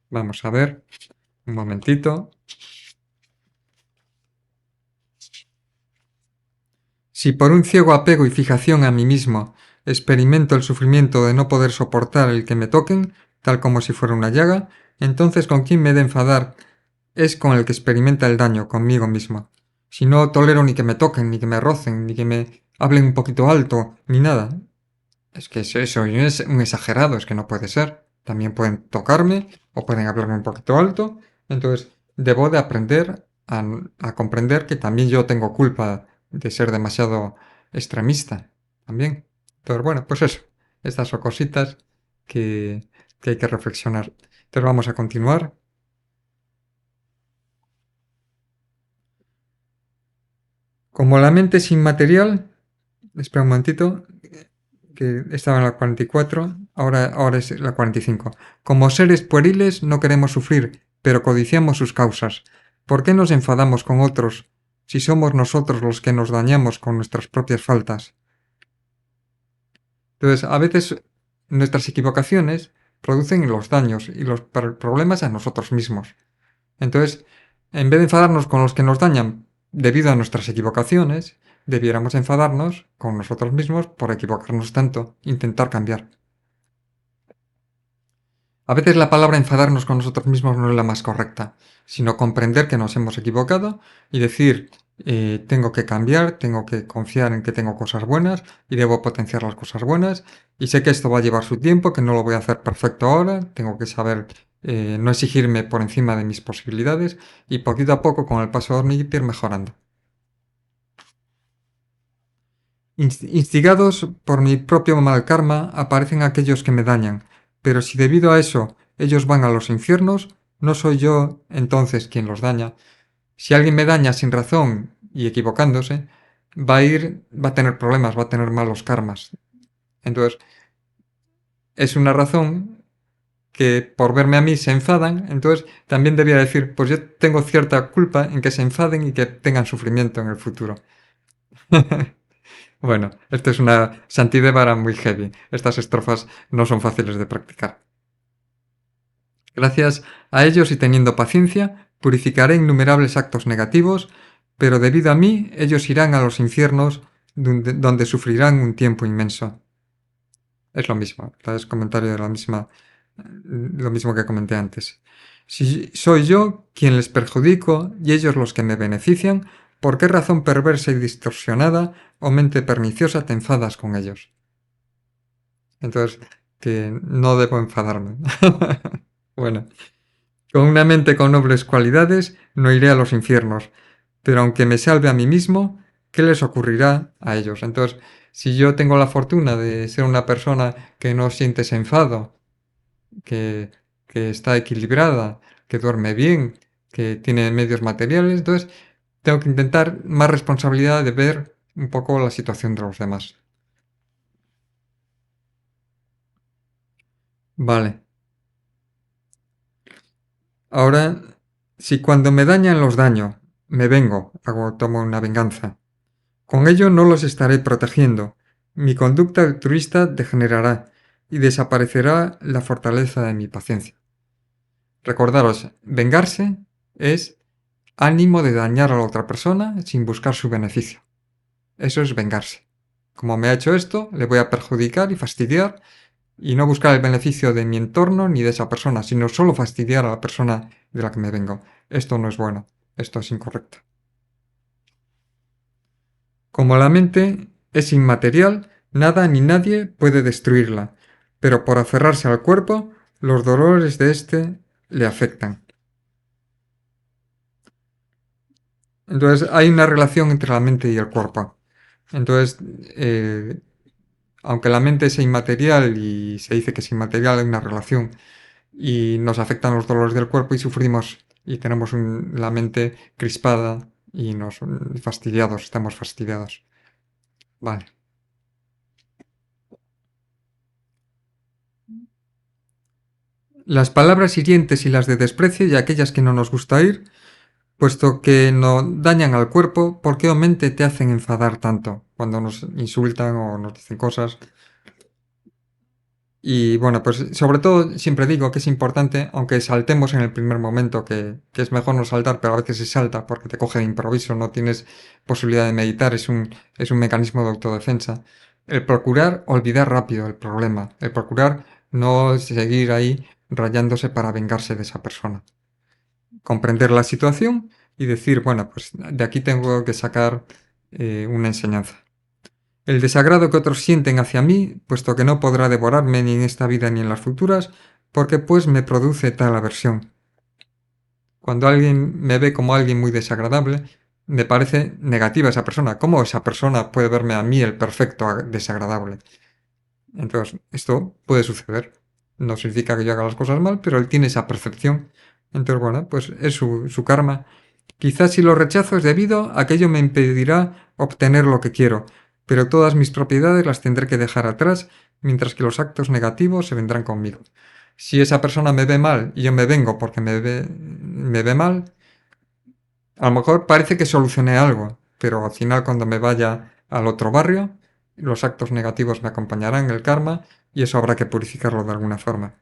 Speaker 1: Vamos a ver, un momentito. Si por un ciego apego y fijación a mí mismo experimento el sufrimiento de no poder soportar el que me toquen, tal como si fuera una llaga, entonces con quién me he de enfadar es con el que experimenta el daño, conmigo mismo. Si no tolero ni que me toquen, ni que me rocen, ni que me hablen un poquito alto, ni nada. Es que soy un exagerado, es que no puede ser. También pueden tocarme o pueden hablarme un poquito alto. Entonces, debo de aprender a comprender que también yo tengo culpa de ser demasiado extremista. También. Entonces, bueno, pues eso. Estas son cositas que hay que reflexionar. Entonces, vamos a continuar. Como la mente es inmaterial, espera un momentito, que estaba en la 44, ahora es la 45. Como seres pueriles no queremos sufrir, pero codiciamos sus causas. ¿Por qué nos enfadamos con otros si somos nosotros los que nos dañamos con nuestras propias faltas? Entonces, a veces nuestras equivocaciones producen los daños y los problemas a nosotros mismos. Entonces, en vez de enfadarnos con los que nos dañan debido a nuestras equivocaciones, debiéramos enfadarnos con nosotros mismos por equivocarnos tanto, intentar cambiar. A veces la palabra enfadarnos con nosotros mismos no es la más correcta, sino comprender que nos hemos equivocado y decir, tengo que cambiar, tengo que confiar en que tengo cosas buenas y debo potenciar las cosas buenas y sé que esto va a llevar su tiempo, que no lo voy a hacer perfecto ahora, tengo que saber no exigirme por encima de mis posibilidades y poquito a poco con el paso de hormiguita ir mejorando. Instigados por mi propio mal karma aparecen aquellos que me dañan, pero si debido a eso ellos van a los infiernos, no soy yo entonces quien los daña. Si alguien me daña sin razón y equivocándose, va a tener problemas, va a tener malos karmas. Entonces, es una razón que por verme a mí se enfadan, entonces también debía decir, pues yo tengo cierta culpa en que se enfaden y que tengan sufrimiento en el futuro. Bueno, esto es una Santidevara muy heavy. Estas estrofas no son fáciles de practicar. Gracias a ellos y teniendo paciencia, purificaré innumerables actos negativos, pero debido a mí ellos irán a los infiernos donde sufrirán un tiempo inmenso. Es lo mismo, es comentario de lo mismo que comenté antes. Si soy yo quien les perjudico y ellos los que me benefician, ¿por qué razón perversa y distorsionada o mente perniciosa te enfadas con ellos? Entonces, que no debo enfadarme. Bueno, con una mente con nobles cualidades no iré a los infiernos, pero aunque me salve a mí mismo, ¿qué les ocurrirá a ellos? Entonces, si yo tengo la fortuna de ser una persona que no siente ese enfado, que, que está equilibrada, que duerme bien, que tiene medios materiales, entonces tengo que intentar más responsabilidad de ver un poco la situación de los demás. Vale. Ahora, si cuando me dañan los daño, me vengo, tomo una venganza. Con ello no los estaré protegiendo. Mi conducta altruista degenerará y desaparecerá la fortaleza de mi paciencia. Recordaros, vengarse es ánimo de dañar a la otra persona sin buscar su beneficio. Eso es vengarse. Como me ha hecho esto, le voy a perjudicar y fastidiar y no buscar el beneficio de mi entorno ni de esa persona, sino solo fastidiar a la persona de la que me vengo. Esto no es bueno, esto es incorrecto. Como la mente es inmaterial, nada ni nadie puede destruirla, pero por aferrarse al cuerpo, los dolores de éste le afectan. Entonces hay una relación entre la mente y el cuerpo. Entonces, eh, aunque la mente es inmaterial y se dice que es inmaterial, hay una relación y nos afectan los dolores del cuerpo y sufrimos y tenemos la mente crispada y nos fastidiados, estamos fastidiados. Vale. Las palabras hirientes y las de desprecio y aquellas que no nos gusta oír, puesto que no dañan al cuerpo, ¿por qué o mente te hacen enfadar tanto cuando nos insultan o nos dicen cosas? Y bueno, pues sobre todo siempre digo que es importante, aunque saltemos en el primer momento, que es mejor no saltar, pero a veces se salta porque te coge de improviso, no tienes posibilidad de meditar, es un mecanismo de autodefensa. El procurar olvidar rápido el problema, el procurar no seguir ahí rayándose para vengarse de esa persona. Comprender la situación y decir, bueno, pues de aquí tengo que sacar una enseñanza. El desagrado que otros sienten hacia mí, puesto que no podrá devorarme ni en esta vida ni en las futuras, porque pues me produce tal aversión. Cuando alguien me ve como alguien muy desagradable, me parece negativa esa persona. ¿Cómo esa persona puede verme a mí el perfecto desagradable? Entonces, esto puede suceder. No significa que yo haga las cosas mal, pero él tiene esa percepción. Entonces, bueno, pues es su karma. Quizás si lo rechazo es debido a que ello me impedirá obtener lo que quiero, pero todas mis propiedades las tendré que dejar atrás, mientras que los actos negativos se vendrán conmigo. Si esa persona me ve mal y yo me vengo porque me ve mal, a lo mejor parece que solucioné algo, pero al final cuando me vaya al otro barrio, los actos negativos me acompañarán, el karma, y eso habrá que purificarlo de alguna forma.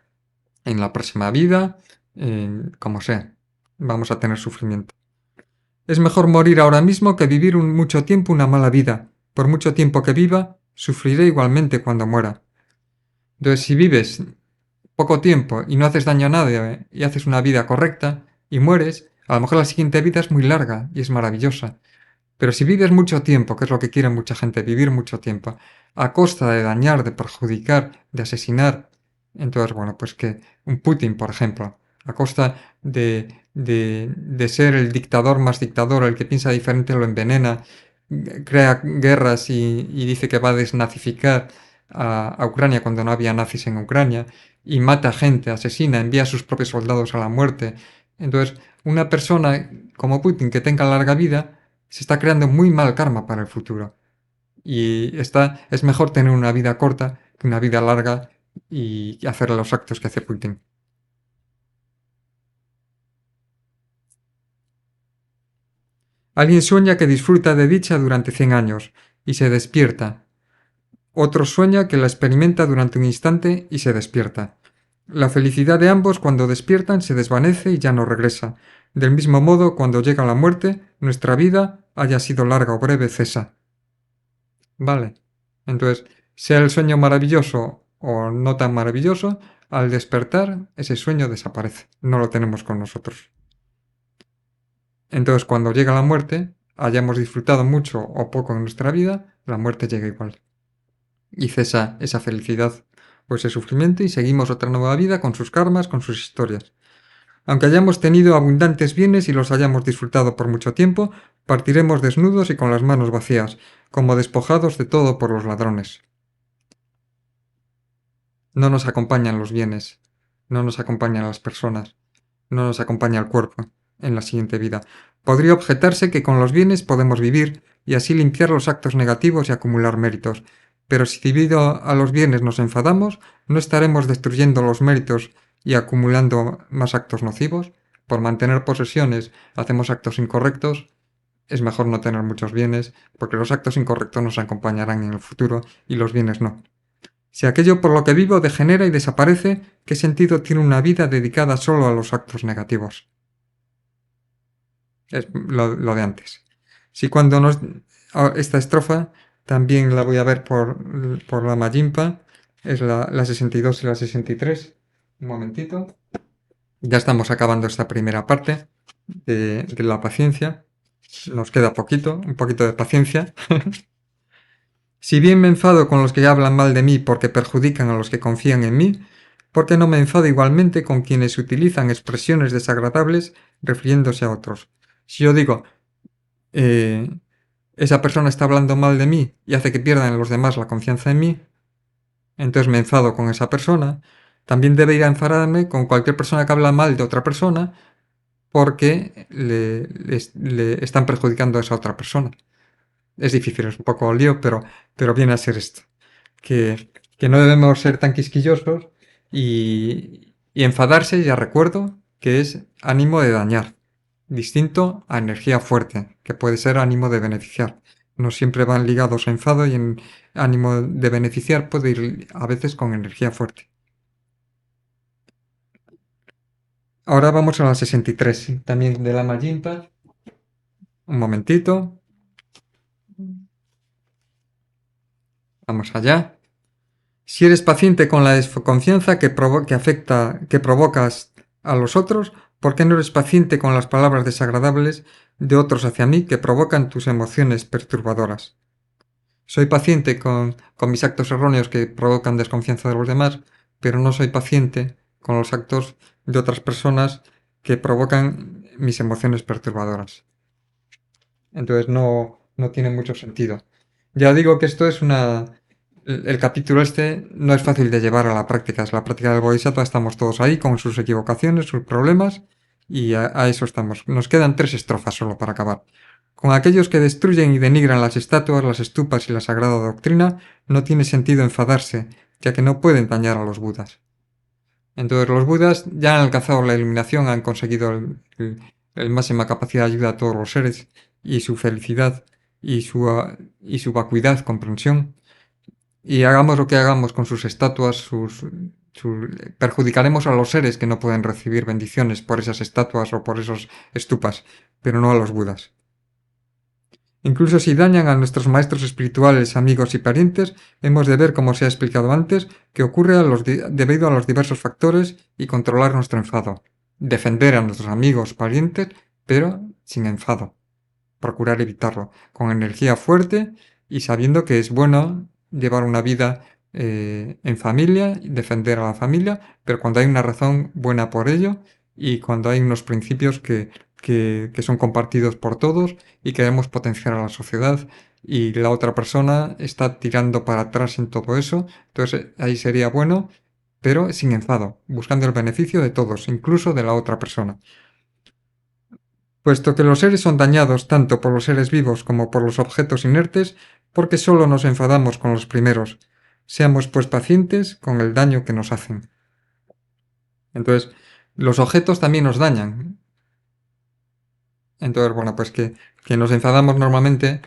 Speaker 1: En la próxima vida, como sea, vamos a tener sufrimiento. Es mejor morir ahora mismo que vivir mucho tiempo una mala vida. Por mucho tiempo que viva, sufriré igualmente cuando muera. Entonces, si vives poco tiempo y no haces daño a nadie y haces una vida correcta y mueres, a lo mejor la siguiente vida es muy larga y es maravillosa. Pero si vives mucho tiempo, que es lo que quiere mucha gente, vivir mucho tiempo, a costa de dañar, de perjudicar, de asesinar, entonces, bueno, pues que un Putin, por ejemplo, a costa de ser el dictador más dictador, el que piensa diferente lo envenena, crea guerras y dice que va a desnazificar a Ucrania cuando no había nazis en Ucrania, y mata gente, asesina, envía a sus propios soldados a la muerte. Entonces, una persona como Putin que tenga larga vida, se está creando muy mal karma para el futuro. Y es mejor tener una vida corta que una vida larga y hacer los actos que hace Putin. Alguien sueña que disfruta de dicha durante 100 años y se despierta. Otro sueña que la experimenta durante un instante y se despierta. La felicidad de ambos cuando despiertan se desvanece y ya no regresa. Del mismo modo, cuando llega la muerte, nuestra vida, haya sido larga o breve, cesa. Vale. Entonces, sea el sueño maravilloso o no tan maravilloso, al despertar ese sueño desaparece. No lo tenemos con nosotros. Entonces, cuando llega la muerte, hayamos disfrutado mucho o poco en nuestra vida, la muerte llega igual. Y cesa esa felicidad o ese sufrimiento y seguimos otra nueva vida con sus karmas, con sus historias. Aunque hayamos tenido abundantes bienes y los hayamos disfrutado por mucho tiempo, partiremos desnudos y con las manos vacías, como despojados de todo por los ladrones. No nos acompañan los bienes, no nos acompañan las personas, no nos acompaña el cuerpo en la siguiente vida. Podría objetarse que con los bienes podemos vivir y así limpiar los actos negativos y acumular méritos, pero si debido a los bienes nos enfadamos, ¿no estaremos destruyendo los méritos y acumulando más actos nocivos? Por mantener posesiones hacemos actos incorrectos, es mejor no tener muchos bienes, porque los actos incorrectos nos acompañarán en el futuro y los bienes no. Si aquello por lo que vivo degenera y desaparece, ¿qué sentido tiene una vida dedicada solo a los actos negativos? Es lo de antes. Si cuando nos... Esta estrofa también la voy a ver por la Mayimpa, es la 62 y la 63. Un momentito. Ya estamos acabando esta primera parte de la paciencia. Nos queda poquito, un poquito de paciencia. Si bien me enfado con los que hablan mal de mí porque perjudican a los que confían en mí, ¿por qué no me enfado igualmente con quienes utilizan expresiones desagradables refiriéndose a otros? Si yo digo, eh, esa persona está hablando mal de mí y hace que pierdan los demás la confianza en mí, entonces me enfado con esa persona, también debería enfadarme con cualquier persona que habla mal de otra persona porque le están perjudicando a esa otra persona. Es difícil, es un poco lío, pero viene a ser esto. Que no debemos ser tan quisquillosos y enfadarse, ya recuerdo, que es ánimo de dañar, distinto a energía fuerte, que puede ser ánimo de beneficiar. No siempre van ligados a enfado y en ánimo de beneficiar puede ir a veces con energía fuerte. Ahora vamos a la 63, también de la Majinpa. Un momentito. Vamos allá. Si eres paciente con la desconfianza que provocas a los otros, ¿por qué no eres paciente con las palabras desagradables de otros hacia mí que provocan tus emociones perturbadoras? Soy paciente con mis actos erróneos que provocan desconfianza de los demás, pero no soy paciente con los actos de otras personas que provocan mis emociones perturbadoras. Entonces no tiene mucho sentido. Ya digo que esto es una... El capítulo este no es fácil de llevar a la práctica. Es la práctica del Bodhisattva, estamos todos ahí con sus equivocaciones, sus problemas, y a eso estamos. Nos quedan 3 estrofas solo para acabar. Con aquellos que destruyen y denigran las estatuas, las estupas y la sagrada doctrina, no tiene sentido enfadarse, ya que no pueden dañar a los budas. Entonces los budas ya han alcanzado la iluminación, han conseguido el máxima capacidad de ayuda a todos los seres y su felicidad y su vacuidad, comprensión. Y hagamos lo que hagamos con sus estatuas, perjudicaremos a los seres que no pueden recibir bendiciones por esas estatuas o por esos estupas, pero no a los budas. Incluso si dañan a nuestros maestros espirituales, amigos y parientes, hemos de ver, como se ha explicado antes, que ocurre debido a los diversos factores y controlar nuestro enfado. Defender a nuestros amigos, parientes, pero sin enfado. Procurar evitarlo, con energía fuerte y sabiendo que es bueno llevar una vida en familia, defender a la familia, pero cuando hay una razón buena por ello y cuando hay unos principios que son compartidos por todos y queremos potenciar a la sociedad y la otra persona está tirando para atrás en todo eso, entonces ahí sería bueno, pero sin enfado, buscando el beneficio de todos, incluso de la otra persona. Puesto que los seres son dañados tanto por los seres vivos como por los objetos inertes, porque solo nos enfadamos con los primeros. Seamos pues pacientes con el daño que nos hacen. Entonces, los objetos también nos dañan. Entonces, bueno, pues que nos enfadamos normalmente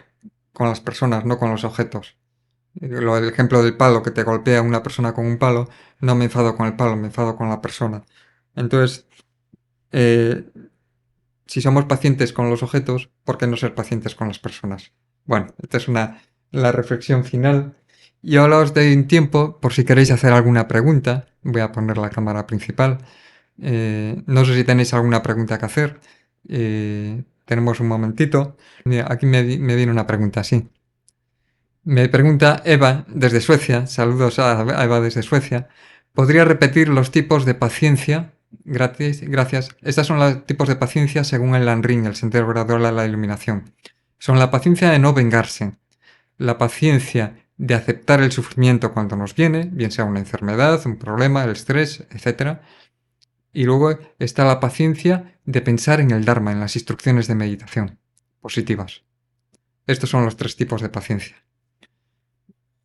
Speaker 1: con las personas, no con los objetos. El ejemplo del palo, que te golpea una persona con un palo, no me enfado con el palo, me enfado con la persona. Entonces, eh, si somos pacientes con los objetos, ¿por qué no ser pacientes con las personas? Bueno, esta es la reflexión final. Y ahora os doy un tiempo por si queréis hacer alguna pregunta. Voy a poner la cámara principal. No sé si tenéis alguna pregunta que hacer. Tenemos un momentito. Mira, aquí me viene una pregunta, sí. Me pregunta Eva desde Suecia. Saludos a Eva desde Suecia. ¿Podría repetir los tipos de paciencia? Gracias, gracias. Estas son los tipos de paciencia según el Lanrin, el sendero gradual a la iluminación. Son la paciencia de no vengarse, la paciencia de aceptar el sufrimiento cuando nos viene, bien sea una enfermedad, un problema, el estrés, etc. Y luego está la paciencia de pensar en el Dharma, en las instrucciones de meditación positivas. Estos son los 3 tipos de paciencia.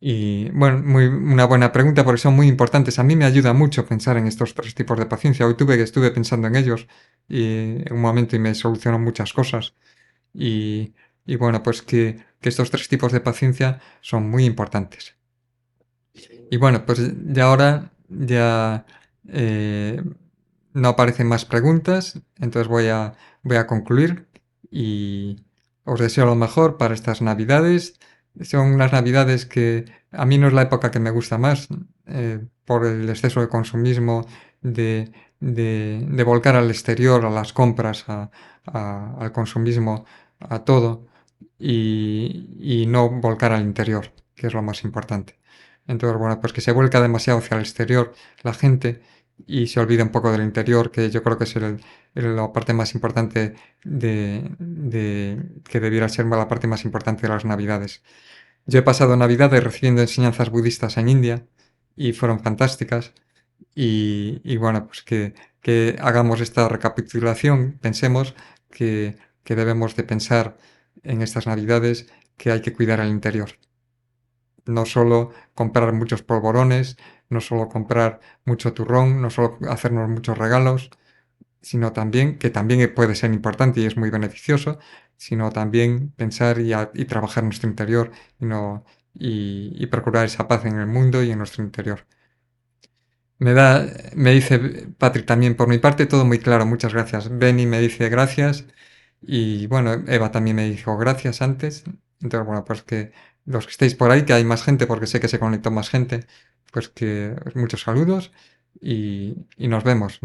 Speaker 1: Y bueno, una buena pregunta porque son muy importantes. A mí me ayuda mucho pensar en estos 3 tipos de paciencia. Hoy estuve pensando en ellos y en un momento y me solucionó muchas cosas. Y, y bueno, pues que estos 3 tipos de paciencia son muy importantes. Y bueno, pues ya ahora ya no aparecen más preguntas, entonces voy a concluir y os deseo lo mejor para estas Navidades. son unas navidades que a mí no es la época que me gusta más, por el exceso de consumismo, de volcar al exterior, a las compras, al consumismo, a todo, y no volcar al interior, que es lo más importante. Entonces, bueno, pues que se vuelca demasiado hacia el exterior la gente y se olvida un poco del interior, que yo creo que es la parte más importante que debiera ser la parte más importante de las Navidades. Yo he pasado Navidades recibiendo enseñanzas budistas en India y fueron fantásticas. Y bueno, pues que hagamos esta recapitulación, pensemos que debemos de pensar en estas Navidades que hay que cuidar el interior. No solo comprar muchos polvorones, no solo comprar mucho turrón, no solo hacernos muchos regalos, sino también, que también puede ser importante y es muy beneficioso, sino también pensar y trabajar en nuestro interior y, no, y procurar esa paz en el mundo y en nuestro interior. Me dice Patrick también por mi parte, todo muy claro, muchas gracias. Benny me dice gracias y bueno, Eva también me dijo gracias antes. Entonces, bueno, pues que los que estéis por ahí, que hay más gente, porque sé que se conectó más gente, pues que muchos saludos y nos vemos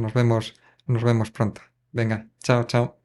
Speaker 1: pronto. Venga, chao, chao.